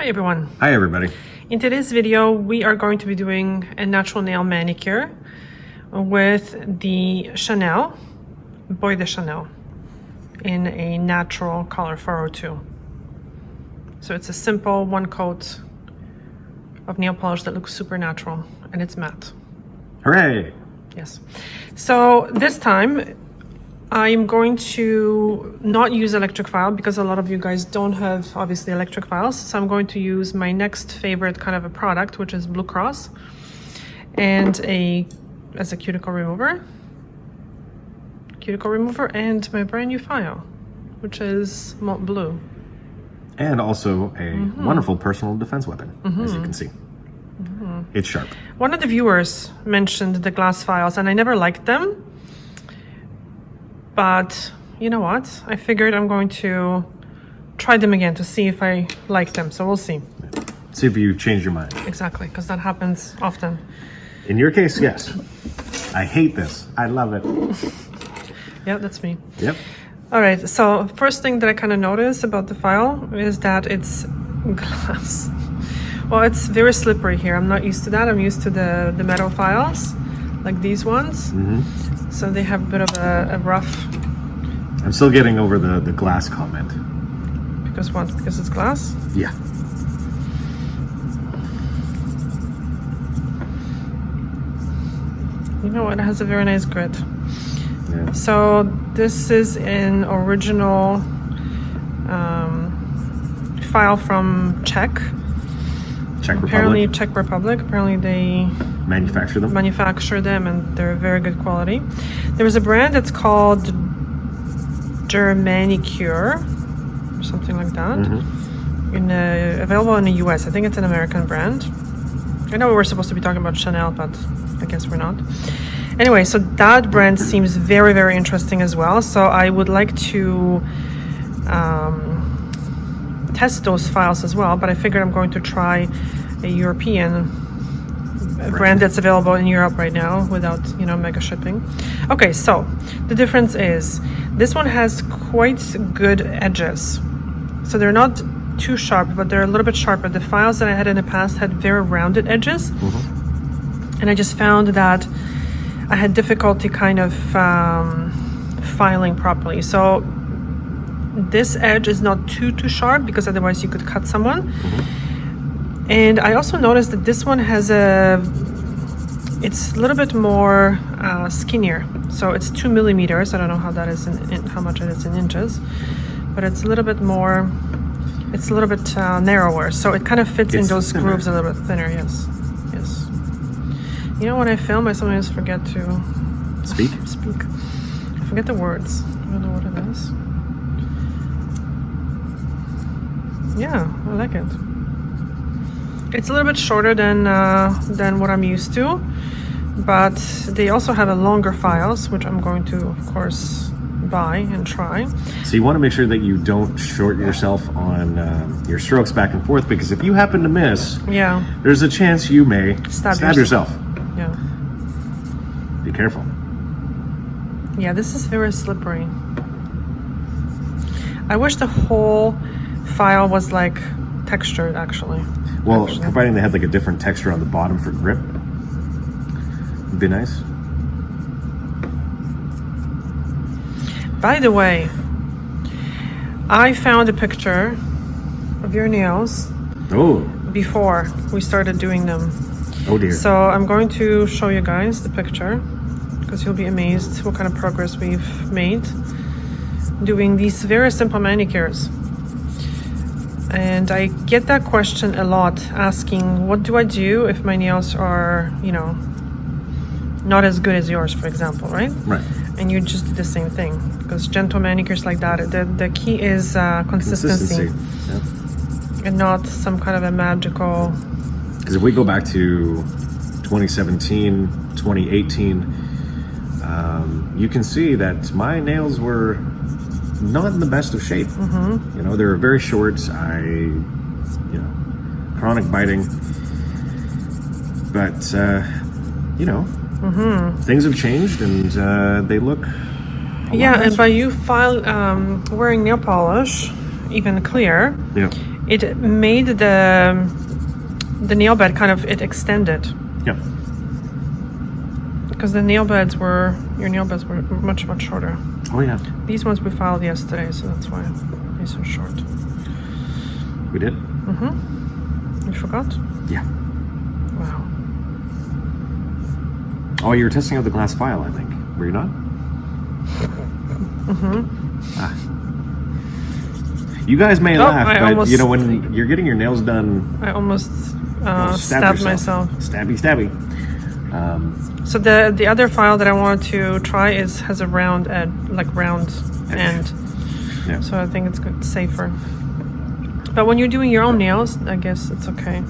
Hi everyone. Hi everybody. In today's video we are going to be doing a natural nail manicure with the Chanel, Boy de Chanel, in a natural color 402. So it's a simple one coat of nail polish that looks super natural and it's matte. Hooray! Yes. So this time I'm going to not use electric file because a lot of you guys don't have obviously electric files. So I'm going to use my next favorite kind of a product, which is Blue Cross, and as a cuticle remover, and my brand new file, which is Malt Blue. And also a wonderful personal defense weapon, as you can see. It's sharp. One of the viewers mentioned the glass files and I never liked them. But you know what? I figured I'm going to try them again to see if I like them. So we'll see. See if you change your mind. Exactly, because that happens often. In your case, yes. I hate this. I love it. Yeah, that's me. Yep. All right, so first thing that I kind of noticed about the file is that it's glass. Well, it's very slippery here. I'm not used to that. I'm used to the metal files, like these ones. So they have a bit of a rough... I'm still getting over the glass comment. Because what? Because it's glass? Yeah. You know what? It has a very nice grit. Yeah. So this is an original file from Czech Republic. Czech Republic. Apparently they Manufacture them. and they're very good quality. There was a brand that's called Manicure or something like that. Available in the US. I think it's an American brand. I know we were supposed to be talking about Chanel, but I guess we're not. Anyway, so that brand seems very, very interesting as well. So I would like to test those files as well, but I figured I'm going to try a European brand that's available in Europe right now without, mega shipping. Okay, so the difference is this one has quite good edges. So they're not too sharp, but they're a little bit sharper. The files that I had in the past had very rounded edges. And I just found that I had difficulty kind of filing properly. So this edge is not too sharp because otherwise you could cut someone. And I also noticed that this one has it's a little bit more skinnier. So it's 2 millimeters. I don't know how that is how much it is in inches, but it's a little bit more, it's a little bit narrower. So it kind of fits in those grooves a little bit thinner. Yes. You know, when I film, I sometimes forget to speak. I forget the words. I don't know what it is. Yeah, I like it. It's a little bit shorter than what I'm used to, but they also have a longer files, which I'm going to, of course, buy and try. So you want to make sure that you don't short yourself on your strokes back and forth, because if you happen to miss, there's a chance you may stab yourself. Yeah. Be careful. Yeah, this is very slippery. I wish the whole file was like textured, actually. Well, providing they had like a different texture on the bottom for grip, would be nice. By the way, I found a picture of your nails before we started doing them. Oh dear. So I'm going to show you guys the picture because you'll be amazed what kind of progress we've made doing these very simple manicures. And I get that question a lot, asking, what do I do if my nails are, not as good as yours, for example, right? Right. And you just do the same thing, because gentle manicures like that, the key is consistency. Yeah. And not some kind of a magical... Because if we go back to 2017, 2018, you can see that my nails were not in the best of shape. They were very short. Chronic biting. But, things have changed and they look and by you wearing nail polish, even clear, it made the nail bed kind of, it extended. Yep. Because the nail beds were, your nail beds were much, much shorter. Oh yeah. These ones we filed yesterday, so that's why these are short. We did? Mm-hmm. You forgot? Yeah. Wow. Oh, you were testing out the glass file, I think. Were you not? Mm-hmm. Ah. You guys may laugh, but almost, you know, when you're getting your nails done... I almost stab stabbed yourself. myself. Stabby, stabby. So the other file that I want to try has a round end. Yeah. So I think it's good, safer. But when you're doing your own nails, I guess it's okay.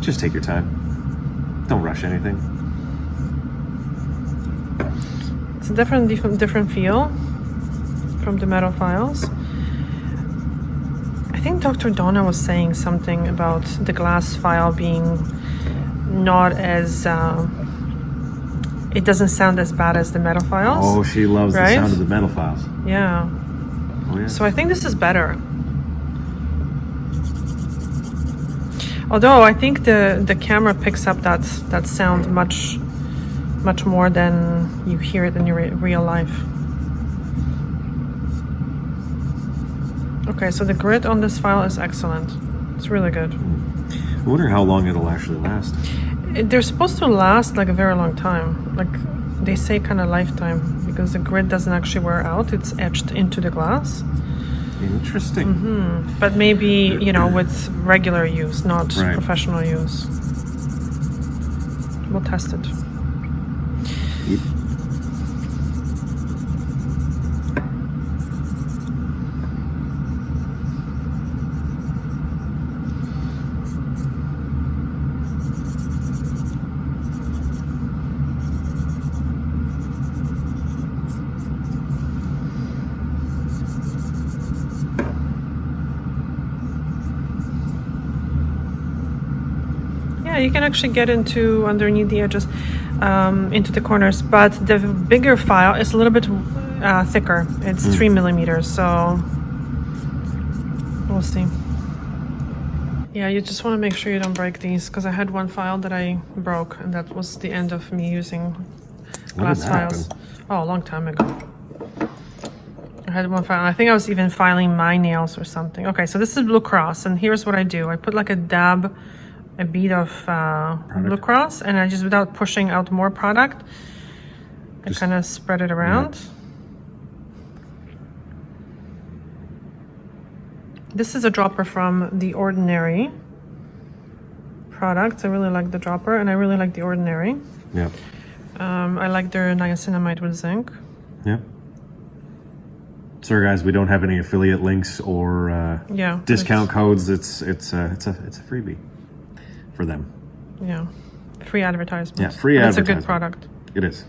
Just take your time. Don't rush anything. It's a different feel from the metal files. I think Dr. Donna was saying something about the glass file being not as it doesn't sound as bad as the metal files. Oh, she loves right? the sound of the metal files. Yeah. Oh yeah. So I think this is better. Although I think the camera picks up that sound much more than you hear it in your real life. Okay, so the grit on this file is excellent. It's really good. I wonder how long it'll actually last. They're supposed to last like a very long time. Like they say kind of lifetime, because the grit doesn't actually wear out. It's etched into the glass. Interesting. Mm-hmm. But maybe, you know, with regular use, not professional use. We'll test it. Yep. Yeah, you can actually get into underneath the edges, into the corners, but the bigger file is a little bit thicker. It's 3 millimeters, so we'll see. Yeah, you just want to make sure you don't break these, because I had one file that I broke, and that was the end of me using glass files. Oh, a long time ago. I had one file. I think I was even filing my nails or something. Okay, so this is Blue Cross, and here's what I do. I put like a bead of Blue Cross, and I just, without pushing out more product, I kind of spread it around. Yeah. This is a dropper from The Ordinary products. I really like the dropper, and I really like The Ordinary. Yeah. I like their niacinamide with zinc. Yeah. Sorry guys, we don't have any affiliate links or discount codes. It's a freebie for them. Yeah, free advertisement. Yeah, free advertisement. It's a good product. It is.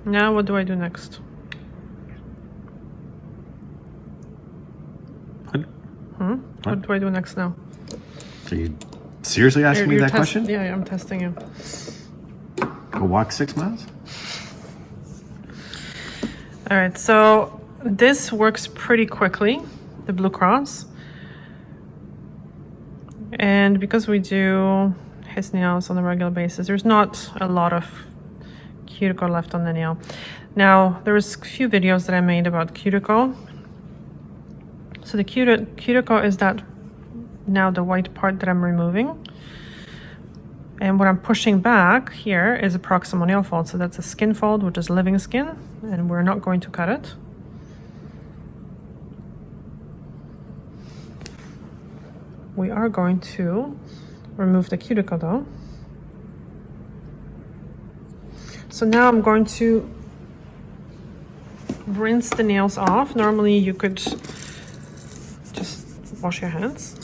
Now what do I do next? What do I do next now? Are you seriously asking me that question? Yeah, I'm testing you. Go walk 6 miles? All right, so this works pretty quickly, the Blue Cross. And because we do his nails on a regular basis, there's not a lot of cuticle left on the nail. Now, there was a few videos that I made about cuticle. So the cuticle is that now the white part that I'm removing. And what I'm pushing back here is a proximal nail fold. So that's a skin fold, which is living skin, and we're not going to cut it. We are going to remove the cuticle though. So now I'm going to rinse the nails off. Normally you could just wash your hands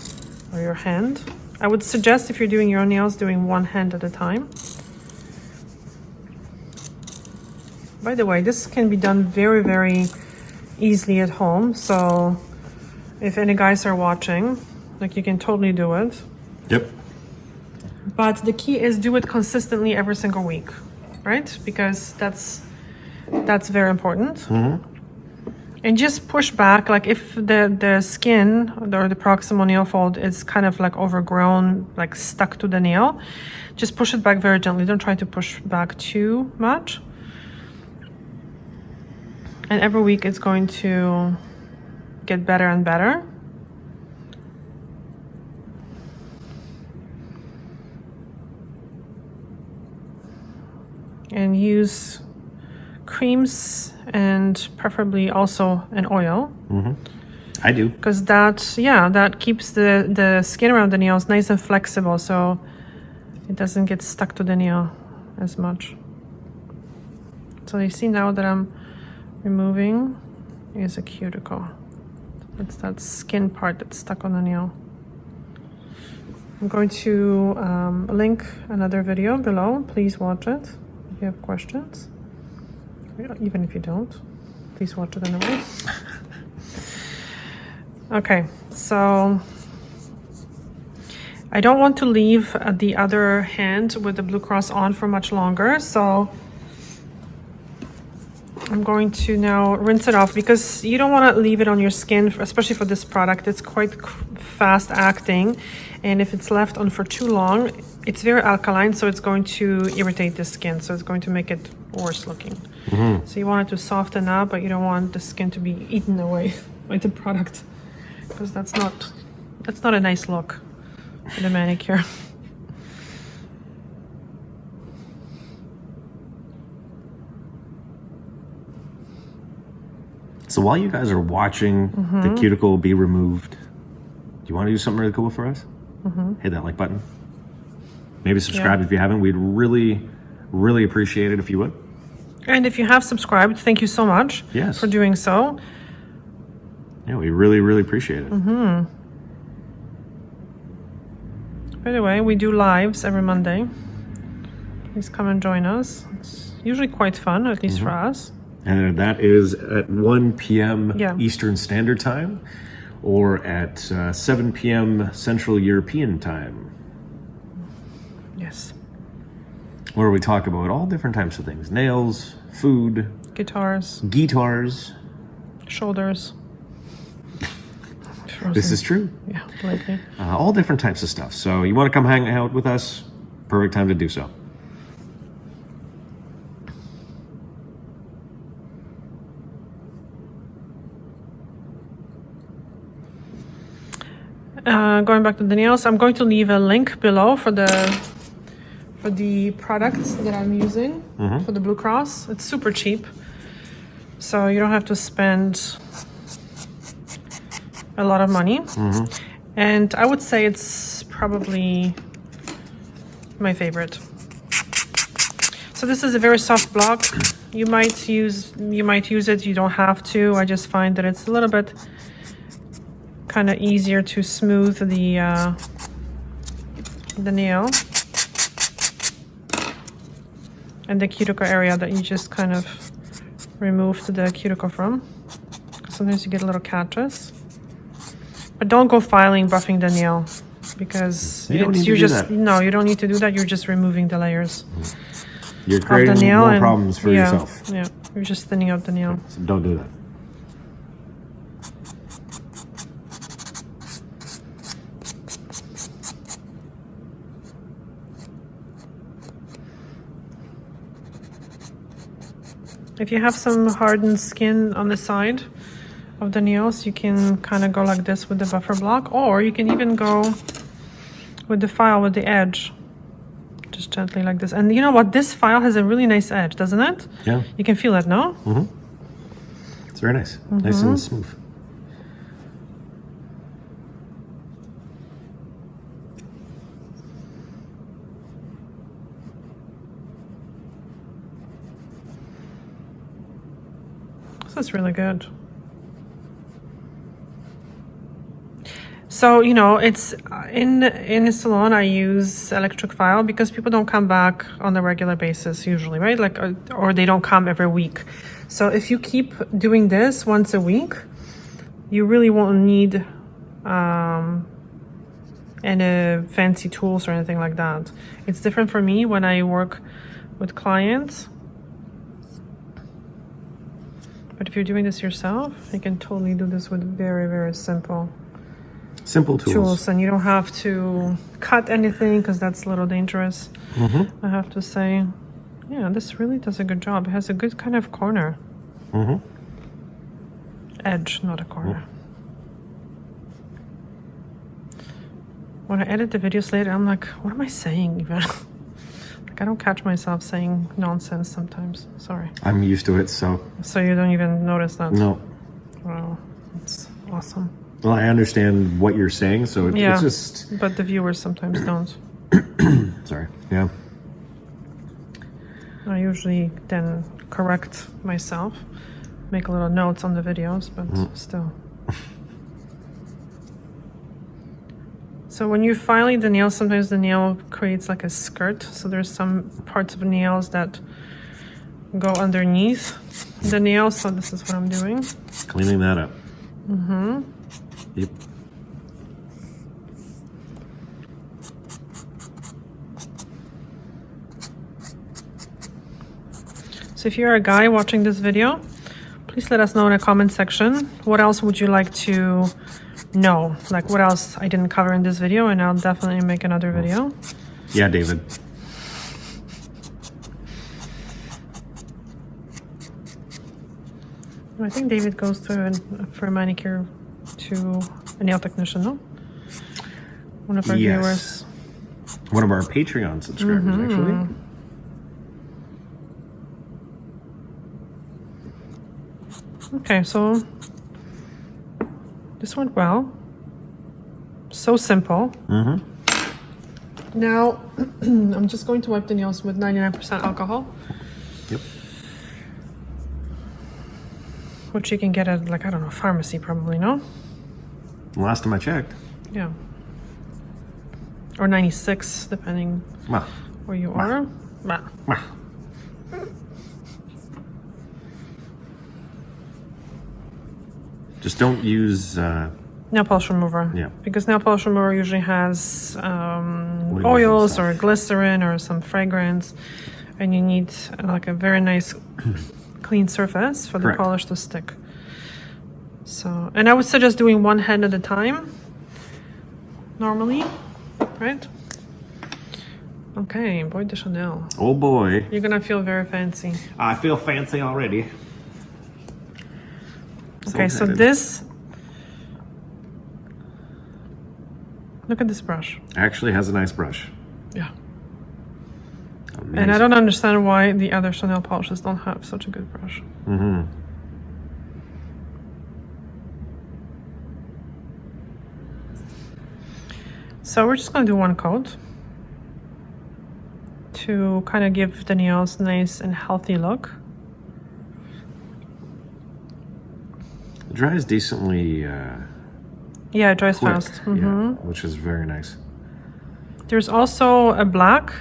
or your hand. I would suggest, if you're doing your own nails, doing one hand at a time. By the way, this can be done very, very easily at home. So if any guys are watching, like, you can totally do it. Yep. But the key is do it consistently every single week, right? Because that's very important. And just push back, like if the skin or the proximal nail fold is kind of like overgrown, like stuck to the nail, just push it back very gently. Don't try to push back too much. And every week it's going to get better and better. And use creams and preferably also an oil. I do. Because that keeps the skin around the nails nice and flexible, so it doesn't get stuck to the nail as much. So you see now that I'm removing is a cuticle. It's that skin part that's stuck on the nail. I'm going to link another video below. Please watch it if you have questions. Even if you don't, please watch it anyway. Okay, so I don't want to leave the other hand with the blue cross on for much longer, so I'm going to now rinse it off, because you don't want to leave it on your skin, especially for this product. It's quite fast acting, and if it's left on for too long, it's very alkaline, so it's going to irritate the skin, so it's going to make it worse looking. So you want it to soften up, but you don't want the skin to be eaten away by the product, because that's not a nice look for the manicure. So while you guys are watching the cuticle be removed, do you want to do something really cool for us? Hit that like button. Maybe subscribe if you haven't. We'd really, really appreciate it if you would. And if you have subscribed, thank you so much for doing so. Yeah, we really, really appreciate it. By the way, we do lives every Monday. Please come and join us. It's usually quite fun, at least for us. And that is at 1 p.m. Eastern Standard Time, or at 7 p.m. Central European Time. Yes. Where we talk about all different types of things. Nails, food. Guitars. Shoulders. Frozen. This is true. Yeah, lately. All different types of stuff. So you want to come hang out with us? Perfect time to do so. Going back to the nails, I'm going to leave a link below for the products that I'm using for the Blue Cross. It's super cheap, so you don't have to spend a lot of money. And I would say it's probably my favorite. So this is a very soft block. You might use it, you don't have to. I just find that it's a little bit kind of easier to smooth the nail and the cuticle area that you just kind of removed the cuticle from. Sometimes you get little catches, but don't go filing, buffing the nail, because you don't need to do that. You're just removing the layers. You're creating of the nail more problems for yourself. Yeah, you're just thinning out the nail. So don't do that. If you have some hardened skin on the side of the nails, you can kind of go like this with the buffer block, or you can even go with the file with the edge, just gently like this. And you know what? This file has a really nice edge, doesn't it? Yeah. You can feel it, no? It's very nice. Nice and smooth. This is really good. So, you know, it's in the salon I use electric file because people don't come back on a regular basis usually, right? Like, or they don't come every week. So if you keep doing this once a week, you really won't need any fancy tools or anything like that. It's different for me when I work with clients. But if you're doing this yourself, you can totally do this with very, very simple tools. And you don't have to cut anything because that's a little dangerous, I have to say. Yeah, this really does a good job. It has a good kind of corner. Edge, not a corner. When I edit the videos later, I'm like, what am I saying even? Like, I don't catch myself saying nonsense sometimes. Sorry. I'm used to it, so. So you don't even notice that? No. Wow, that's awesome. Well, I understand what you're saying, so it's just. But the viewers sometimes don't. Sorry. Yeah. I usually then correct myself, make little notes on the videos, but still. So when you're filing the nails, sometimes the nail creates like a skirt. So there's some parts of nails that go underneath the nail. So this is what I'm doing. Cleaning that up. Yep. So if you're a guy watching this video, please let us know in the comment section. What else would you like to know? Like what else I didn't cover in this video, and I'll definitely make another video. Yeah, David. I think David goes to for a manicure to a nail technician, no? One of our viewers. One of our Patreon subscribers, actually. Okay, so this went well. So simple. Now, I'm just going to wipe the nails with 99% alcohol. Yep. Which you can get at, like, I don't know, pharmacy probably, no? Last time I checked. Yeah. Or 96, depending where you are. Just don't use nail polish remover. Yeah. Because nail polish remover usually has oils or glycerin or some fragrance, and you need like a very nice clean surface for the polish to stick. So, and I would suggest doing one hand at a time normally, right? Okay, Boy de Chanel. Oh boy. You're gonna feel very fancy. I feel fancy already. Okay, so this, look at this brush. Actually has a nice brush. Yeah. Amazing. And I don't understand why the other Chanel polishes don't have such a good brush. So we're just gonna do one coat to kind of give the nails a nice and healthy look. It dries decently yeah, it dries quick, fast. yeah, which is very nice. There's also a black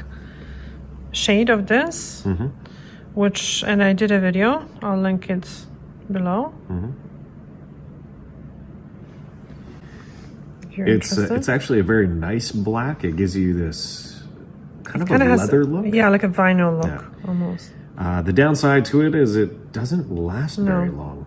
shade of this, which, and I did a video, I'll link it below. If you're interested. It's actually a very nice black. It gives you this kind of a leather look. Yeah, like a vinyl look, almost. The downside to it is it doesn't last very long.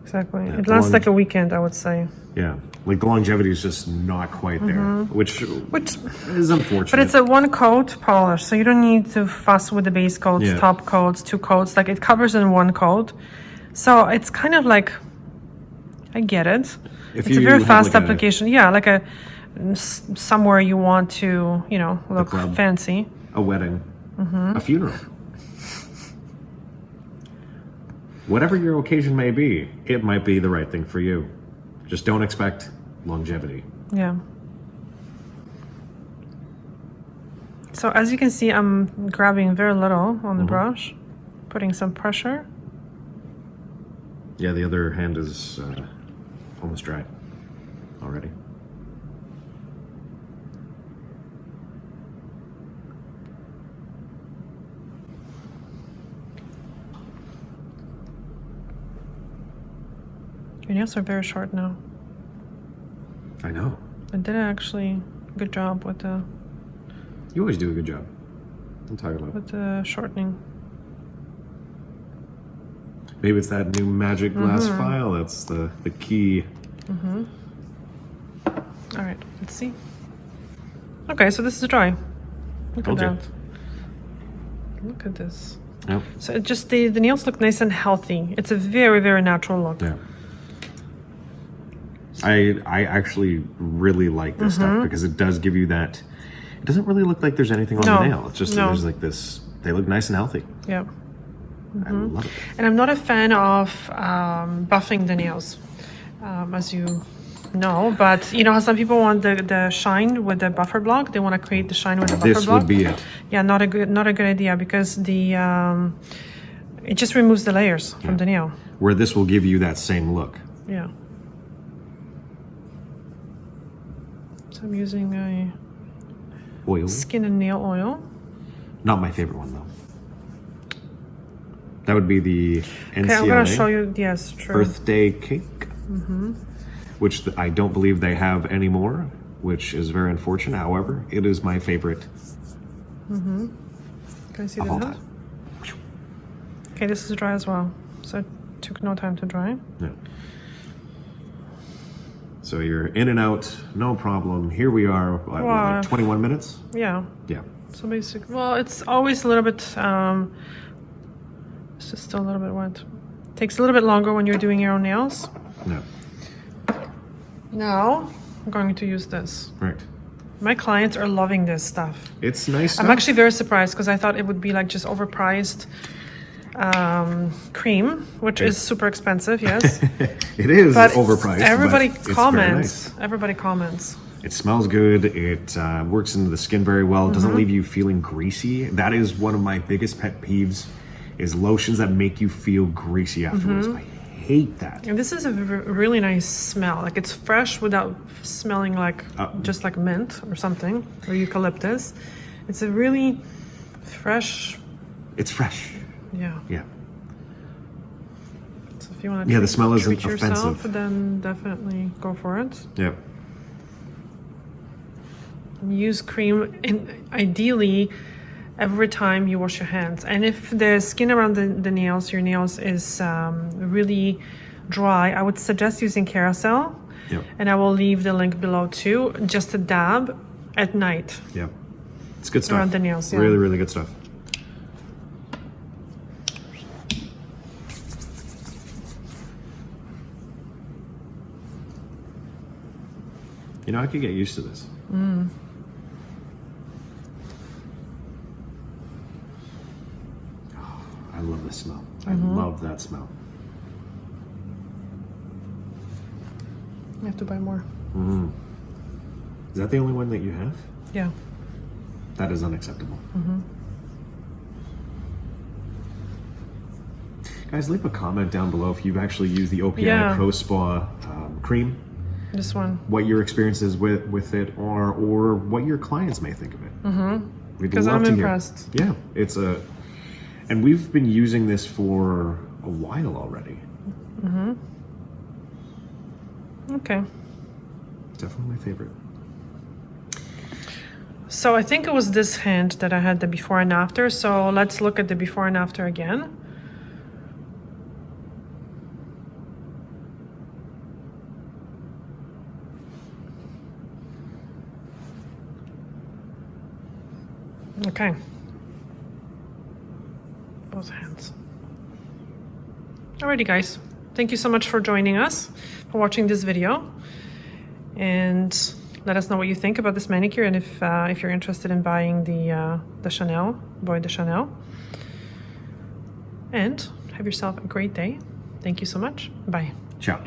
Exactly. It lasts like a weekend, I would say. Yeah. Like the longevity is just not quite there, which is unfortunate. But it's a one coat polish, so you don't need to fuss with the base coats, top coats, two coats. Like it covers in one coat. So it's kind of like, I get it. It's a very fast application. Yeah, like a somewhere you want to, you know, look fancy. A wedding, a funeral. Whatever your occasion may be, it might be the right thing for you. Just don't expect longevity. Yeah. So as you can see, I'm grabbing very little on the brush, putting some pressure. Yeah, the other hand is almost dry already. Your nails are very short now. I know. I did actually good job with the You always do a good job. I'm talking about. with the shortening. Maybe it's that new magic glass file that's the key. All right, let's see. Okay, so this is dry. Look at Told you. that. Look at this. Yep. So it just the nails look nice and healthy. It's a very, very natural look. Yeah. I actually really like this stuff because it does give you that. It doesn't really look like there's anything on the nail. It's just there's like this. They look nice and healthy. Yeah. I love it. And I'm not a fan of buffing the nails, as you know. But you know how some people want the shine with the buffer block. They want to create the shine with the buffer This block. would be it. Yeah, not a good idea because the it just removes the layers from the nail. Where this will give you that same look. Yeah. So I'm using a Oil. skin and nail oil. Not my favorite one though. That would be the NCLA Okay, I'm gonna show you. Yes, true. birthday cake, which I don't believe they have anymore, which is very unfortunate. However, it is my favorite Can I see of the all nose? time. Okay, this is dry as well. So it took no time to dry. Yeah. So you're in and out, no problem. Here we are, what, Wow. like 21 minutes? Yeah. Yeah. So basically, well, it's always a little bit. It's just still a little bit wet. Takes a little bit longer when you're doing your own nails. No. Now I'm going to use this. Right. My clients are loving this stuff. It's nice stuff. I'm actually very surprised because I thought it would be like just overpriced cream, which is super expensive. Yes, It is but overpriced. everybody but it's very comments. nice. Everybody comments. It smells good. It works into the skin very well. It doesn't leave you feeling greasy. That is one of my biggest pet peeves, is lotions that make you feel greasy afterwards. I hate that. And this is a really nice smell. Like it's fresh without smelling like just like mint or something or eucalyptus. It's a really fresh. It's fresh. Yeah. Yeah. So if you want to Yeah, the smell isn't treat yourself, offensive. then definitely go for it. Yep. Use cream ideally every time you wash your hands. And if the skin around the nails, your nails is really dry, I would suggest using Carousel. Yep. And I will leave the link below too. Just a dab at night. Yep. It's good stuff. Around the nails, yeah. Really, really good stuff. You know, I could get used to this. Oh, I love the smell. I love that smell. You have to buy more. Is that the only one that you have? Yeah. That is unacceptable. Guys, leave a comment down below if you've actually used the OPI Yeah. Pro Spa cream, This one. what your experience is with it, or what your clients may think of it. We'd Because love I'm to hear. impressed. Yeah, and we've been using this for a while already. Okay. Definitely my favorite. So I think it was this hand that I had the before and after. So let's look at the before and after again. Okay. Both hands. Alrighty, guys. Thank you so much for joining us, for watching this video. And let us know what you think about this manicure, and if you're interested in buying the Chanel, Boy de Chanel. And have yourself a great day. Thank you so much. Bye. Ciao.